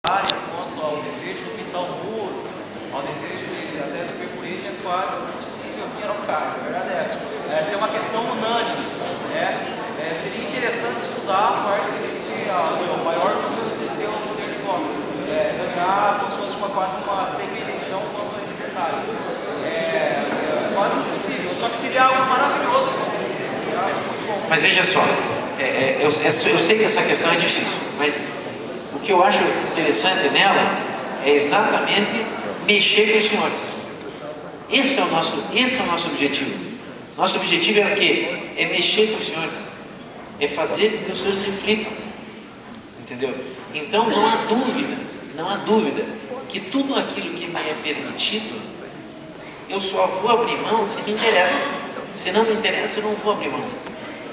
área, quanto ao desejo de pintar o muro, ao desejo de até do perfurismo, é quase impossível vir ao cargo. A verdade é essa. Essa é uma questão unânime, né? Seria interessante estudar a parte desse o maior número de ter o poder de voto, ganhar como se fosse quase uma semi-eleição quanto a esse detalhe. É quase impossível, só que seria algo maravilhoso. Seria algo muito bom. Mas veja só, eu sei que essa questão é difícil, mas o que eu acho interessante nela é exatamente mexer com os senhores. Esse é o nosso objetivo. Nosso objetivo é o quê? É mexer com os senhores, é fazer com que os senhores reflitam, entendeu? Então não há dúvida que tudo aquilo que me é permitido, eu só vou abrir mão se me interessa. Se não me interessa, eu não vou abrir mão.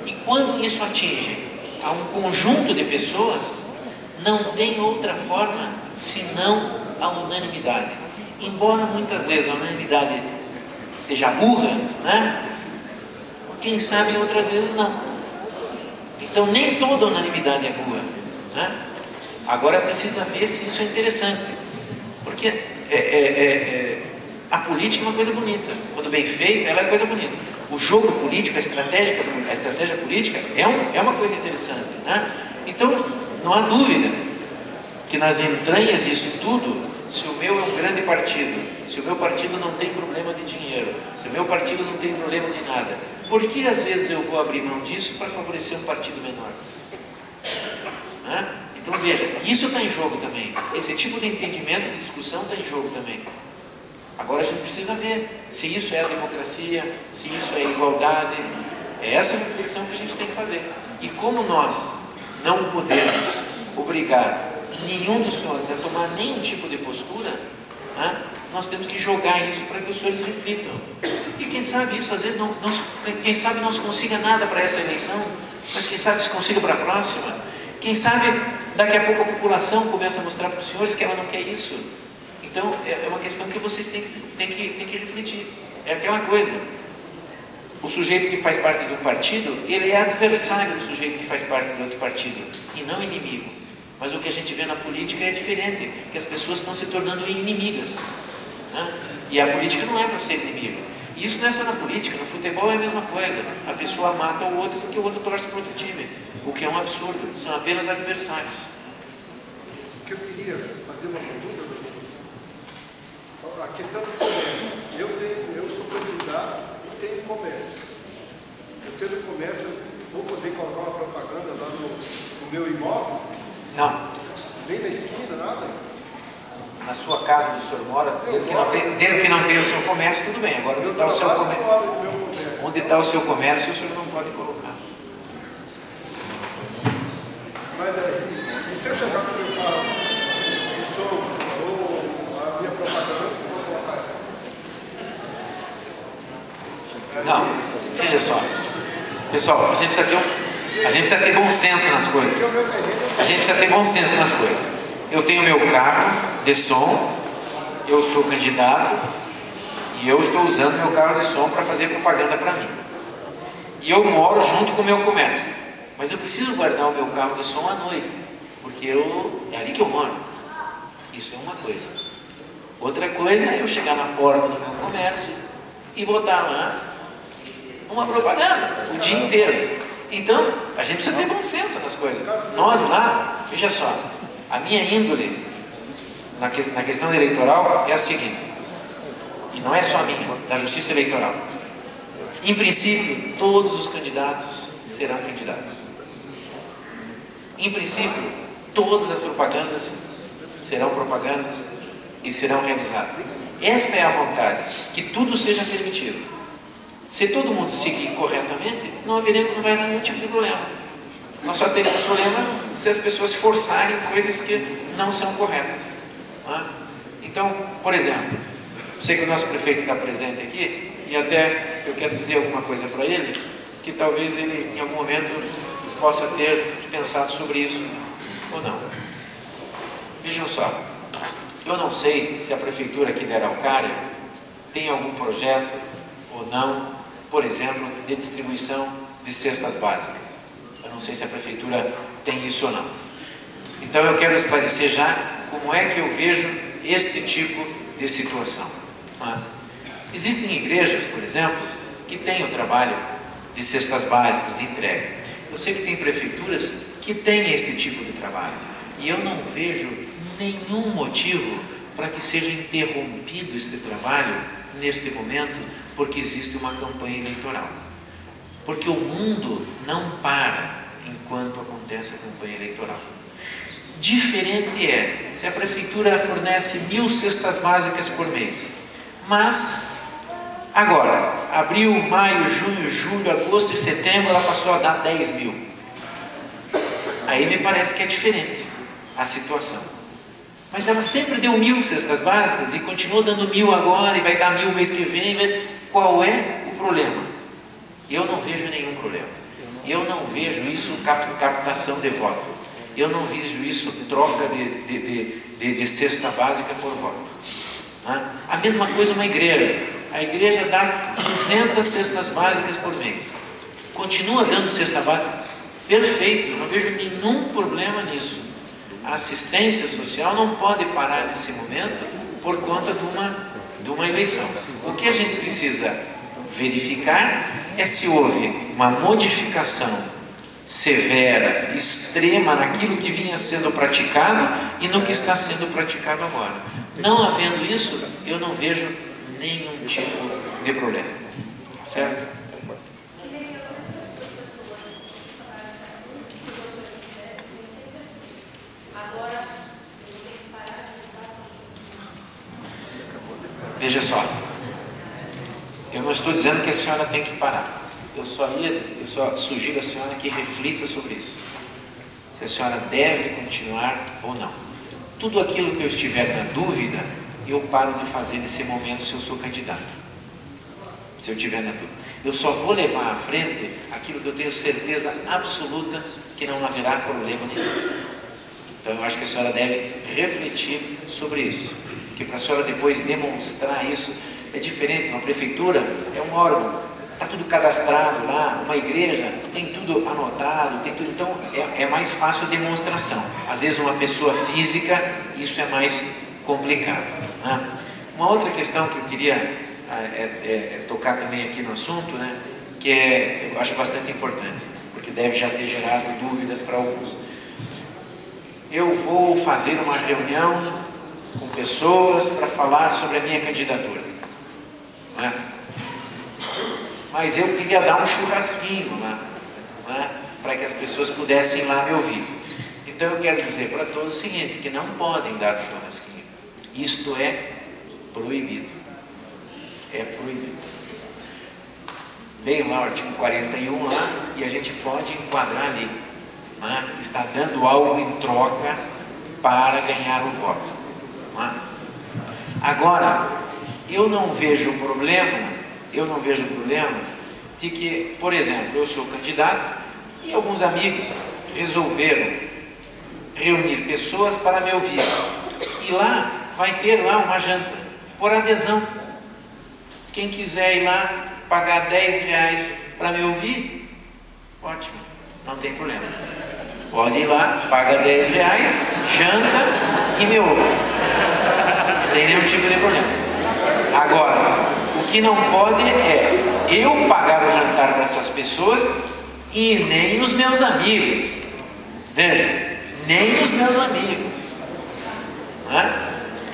E quando isso atinge a um conjunto de pessoas, não tem outra forma senão a unanimidade. Embora muitas vezes a unanimidade seja burra, né? Quem sabe outras vezes não. Então nem toda unanimidade é burra, né? Agora precisa ver se isso é interessante, porque a política é uma coisa bonita. Quando bem feita, ela é coisa bonita. O jogo político, a estratégia política é uma coisa interessante, né? Então não há dúvida que nas entranhas disso tudo, se o meu é um grande partido, se o meu partido não tem problema de dinheiro, se o meu partido não tem problema de nada, por que às vezes eu vou abrir mão disso para favorecer um partido menor? Né? Então veja, isso está em jogo também. Esse tipo de entendimento, de discussão está em jogo também. Agora a gente precisa ver se isso é a democracia, se isso é a igualdade. É essa reflexão que a gente tem que fazer. E como nós não podemos obrigar nenhum dos senhores a tomar nenhum tipo de postura, né, nós temos que jogar isso para que os senhores reflitam. E quem sabe isso, às vezes, quem sabe não se consiga nada para essa eleição, mas quem sabe se consiga para a próxima. Quem sabe daqui a pouco a população começa a mostrar para os senhores que ela não quer isso. Então é uma questão que vocês têm que refletir. É aquela coisa. O sujeito que faz parte de um partido, ele é adversário do sujeito que faz parte de outro partido, e não inimigo. Mas o que a gente vê na política é diferente, que as pessoas estão se tornando inimigas, né? E a política não é para ser inimigo. E isso não é só na política, no futebol é a mesma coisa. A pessoa mata o outro porque o outro torce para outro time, o que é um absurdo, são apenas adversários. O que eu queria fazer uma pergunta, a questão do comércio. Eu sou candidato e tenho comércio. Eu tendo comércio, eu vou poder colocar uma propaganda lá no meu imóvel? Não. Nem na esquina, nada? Na sua casa onde o senhor mora, desde que não tenha o seu comércio, tudo bem. Agora, onde está o seu comércio? Onde está o seu comércio, o senhor não pode colocar. Mas e se eu chegar no meu carro e ou a minha propaganda, eu vou colocar? Não, veja só. Pessoal, a gente precisa ter bom senso nas coisas. A gente precisa ter bom senso nas coisas. Eu tenho meu carro de som, eu sou candidato e eu estou usando meu carro de som para fazer propaganda para mim. E eu moro junto com o meu comércio. Mas eu preciso guardar o meu carro de som à noite, porque é ali que eu moro. Isso é uma coisa. Outra coisa é eu chegar na porta do meu comércio e botar lá uma propaganda o dia inteiro. Então, a gente precisa ter bom senso nas coisas. Nós lá, veja só, a minha índole na questão eleitoral é a seguinte, e não é só a minha, da Justiça Eleitoral. Em princípio, todos os candidatos serão candidatos. Em princípio, todas as propagandas serão propagandas e serão realizadas. Esta é a vontade, que tudo seja permitido. Se todo mundo seguir corretamente, não vai haver nenhum tipo de problema. Nós só teremos problemas se as pessoas forçarem coisas que não são corretas. Não é? Então, por exemplo, sei que o nosso prefeito está presente aqui, e até eu quero dizer alguma coisa para ele, que talvez ele em algum momento possa ter pensado sobre isso ou não. Vejam só, eu não sei se a prefeitura aqui de Araucária tem algum projeto ou não, por exemplo, de distribuição de cestas básicas. Eu não sei se a prefeitura tem isso ou não. Então eu quero esclarecer já como é que eu vejo este tipo de situação. Existem igrejas, por exemplo, que têm o trabalho de cestas básicas, de entrega. Eu sei que tem prefeituras que têm esse tipo de trabalho, e eu não vejo nenhum motivo para que seja interrompido este trabalho neste momento, porque existe uma campanha eleitoral. Porque o mundo não para enquanto acontece a campanha eleitoral. Diferente é se a prefeitura fornece 1000 cestas básicas por mês, mas agora, abril, maio, junho, julho, agosto e setembro, ela passou a dar 10.000. Aí me parece que é diferente a situação. Mas ela sempre deu 1000 cestas básicas e continuou dando 1000 agora e vai dar 1000 mês que vem. Qual é o problema? Eu não vejo nenhum problema. Eu não vejo isso captação de voto. Eu não vejo isso troca de cesta básica por voto. A mesma coisa uma igreja. A igreja dá 200 cestas básicas por mês. Continua dando cesta básica. Perfeito, eu não vejo nenhum problema nisso. A assistência social não pode parar nesse momento por conta de uma eleição. O que a gente precisa verificar é se houve uma modificação severa, extrema naquilo que vinha sendo praticado e no que está sendo praticado agora. Não havendo isso, eu não vejo nenhum tipo de problema. Certo? Veja só, eu não estou dizendo que a senhora tem que parar. Eu só sugiro à senhora que reflita sobre isso. Se a senhora deve continuar ou não. Tudo aquilo que eu estiver na dúvida, eu paro de fazer nesse momento se eu sou candidato. Se eu estiver na dúvida. Eu só vou levar à frente aquilo que eu tenho certeza absoluta que não haverá problema nenhum. Então eu acho que a senhora deve refletir sobre isso. Porque para a senhora depois demonstrar isso é diferente. Uma prefeitura é um órgão, está tudo cadastrado lá. Uma igreja tem tudo anotado, tem tudo. Então é mais fácil a demonstração. Às vezes uma pessoa física, isso é mais complicado. Uma outra questão que eu queria tocar também aqui no assunto, que eu acho bastante importante, porque deve já ter gerado dúvidas para alguns. Eu vou fazer uma reunião com pessoas para falar sobre a minha candidatura, mas eu queria dar um churrasquinho lá, para que as pessoas pudessem ir lá me ouvir. Então eu quero dizer para todos o seguinte, que não podem dar churrasquinho. Isto é proibido. É proibido. Veio lá o artigo 41 lá, e a gente pode enquadrar ali, está dando algo em troca para ganhar o voto. Agora, eu não vejo problema de que, por exemplo, eu sou candidato e alguns amigos resolveram reunir pessoas para me ouvir. E lá, vai ter lá uma janta, por adesão. Quem quiser ir lá, pagar R$10 para me ouvir, ótimo, não tem problema. Pode ir lá, paga R$10, janta e me ouve. Sem nenhum tipo de problema. Agora, o que não pode é eu pagar o jantar para essas pessoas e nem os meus amigos. Veja, nem os meus amigos.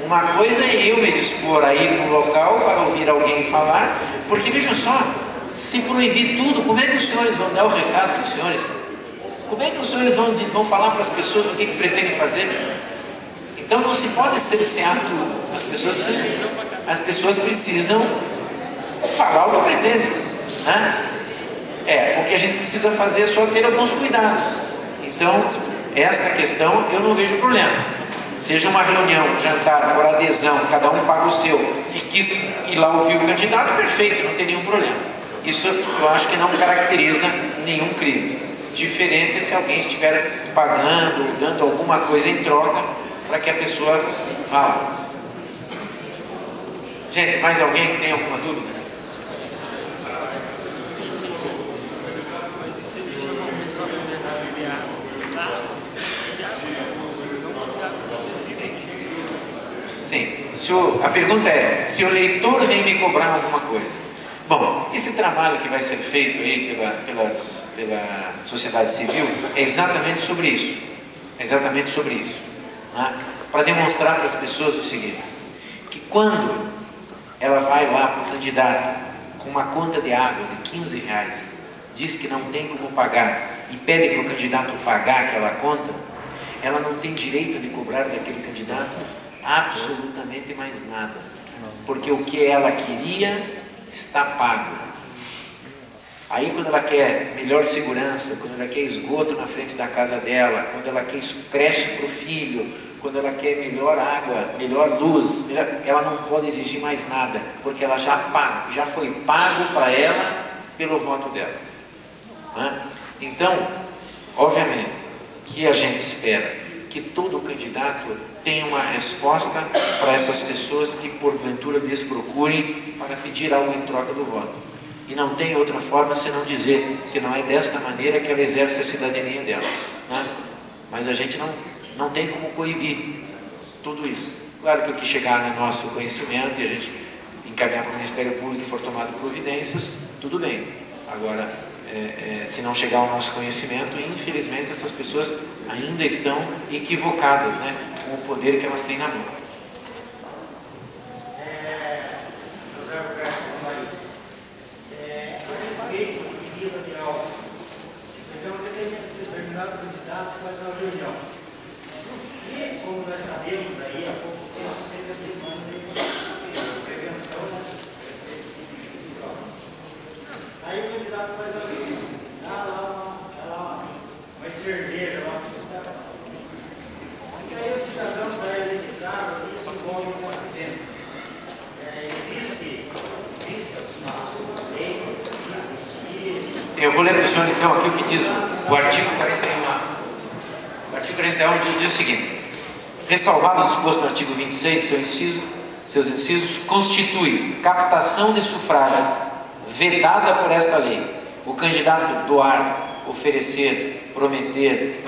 Uma coisa é eu me dispor a ir para um local para ouvir alguém falar, porque veja só, se proibir tudo, como é que os senhores vão dar o recado para os senhores? Como é que os senhores vão falar para as pessoas o que pretendem fazer? Então não se pode cercear tudo. As pessoas precisam falar o que pretendem. O que a gente precisa fazer é só ter alguns cuidados. Então, esta questão eu não vejo problema. Seja uma reunião, jantar, por adesão, cada um paga o seu e quis ir lá ouvir o candidato, perfeito, não tem nenhum problema. Isso eu acho que não caracteriza nenhum crime. Diferente se alguém estiver pagando, dando alguma coisa em troca para que a pessoa vá. Gente, mais alguém tem alguma dúvida? Sim. A pergunta é, se o eleitor vem me cobrar alguma coisa. Bom, esse trabalho que vai ser feito aí pela sociedade civil é exatamente sobre isso. É exatamente sobre isso. Né? Para demonstrar para as pessoas o seguinte, que quando ela vai lá para o candidato com uma conta de água de 15 reais, diz que não tem como pagar e pede para o candidato pagar aquela conta, ela não tem direito de cobrar daquele candidato absolutamente mais nada, porque o que ela queria está pago. Aí quando ela quer melhor segurança, quando ela quer esgoto na frente da casa dela, quando ela quer creche para o filho, quando ela quer melhor água, melhor luz, ela não pode exigir mais nada, porque ela já foi pago para ela pelo voto dela. Né? Então, obviamente, que a gente espera que todo candidato tenha uma resposta para essas pessoas que porventura desprocurem para pedir algo em troca do voto. E não tem outra forma senão dizer que não é desta maneira que ela exerce a cidadania dela. Né? Mas a gente não tem como coibir tudo isso. Claro que o que chegar no nosso conhecimento e a gente encaminhar para o Ministério Público e for tomado providências, tudo bem. Agora, se não chegar ao nosso conhecimento, infelizmente essas pessoas ainda estão equivocadas, né, com o poder que elas têm na mão. Determinado candidato faz uma reunião. E, como nós sabemos, aí, há pouco tempo, teve a semana de prevenção, aí o candidato faz uma reunião. Dá lá uma cerveja, lá e aí o cidadão sai de casa e se envolve com um acidente. Existe uma lei. Eu vou ler para o senhor então aqui o que diz o artigo 41. O artigo 41 diz o seguinte: ressalvado o disposto no artigo 26, seus incisos, constitui captação de sufrágio vedada por esta lei o candidato doar, oferecer, prometer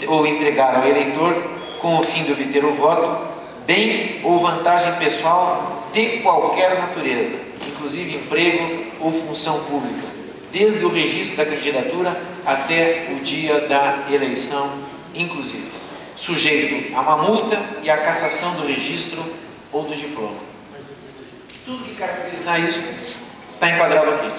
ou entregar ao eleitor, com o fim de obter o voto, bem ou vantagem pessoal de qualquer natureza, inclusive emprego ou função pública, desde o registro da candidatura até o dia da eleição, inclusive, sujeito a uma multa e a cassação do registro ou do diploma. Tudo que caracterizar isso está enquadrado aqui.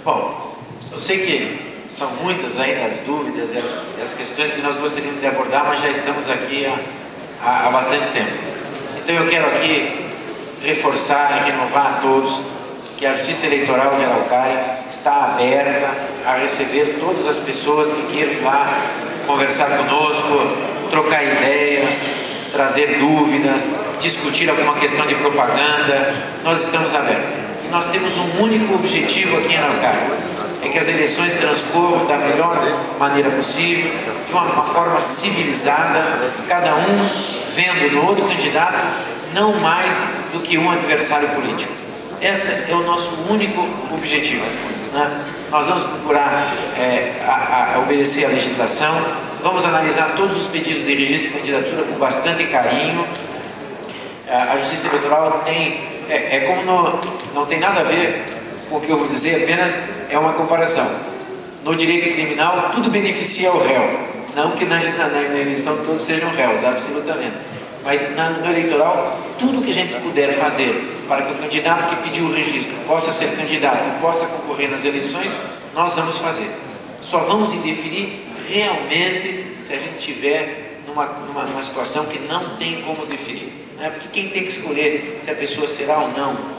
Bom, eu sei que são muitas ainda as dúvidas e as questões que nós gostaríamos de abordar, mas já estamos aqui há bastante tempo. Então eu quero aqui reforçar e renovar a todos que a Justiça Eleitoral de Araucária está aberta a receber todas as pessoas que queiram ir lá conversar conosco, trocar ideias, trazer dúvidas, discutir alguma questão de propaganda. Nós estamos abertos. E nós temos um único objetivo aqui em Araucária, é que as eleições transcorram da melhor maneira possível, de uma forma civilizada, cada um vendo no outro candidato não mais do que um adversário político. Esse é o nosso único objetivo. Né? Nós vamos procurar obedecer à legislação, vamos analisar todos os pedidos de registro de candidatura com bastante carinho, A justiça eleitoral é como não tem nada a ver com o que eu vou dizer, apenas é uma comparação. No direito criminal, tudo beneficia o réu. Não que na eleição todos sejam réus, absolutamente. Mas no eleitoral, tudo que a gente puder fazer para que o candidato que pediu o registro possa ser candidato e possa concorrer nas eleições, nós vamos fazer. Só vamos interferir realmente se a gente tiver numa situação que não tem como definir. Porque quem tem que escolher se a pessoa será ou não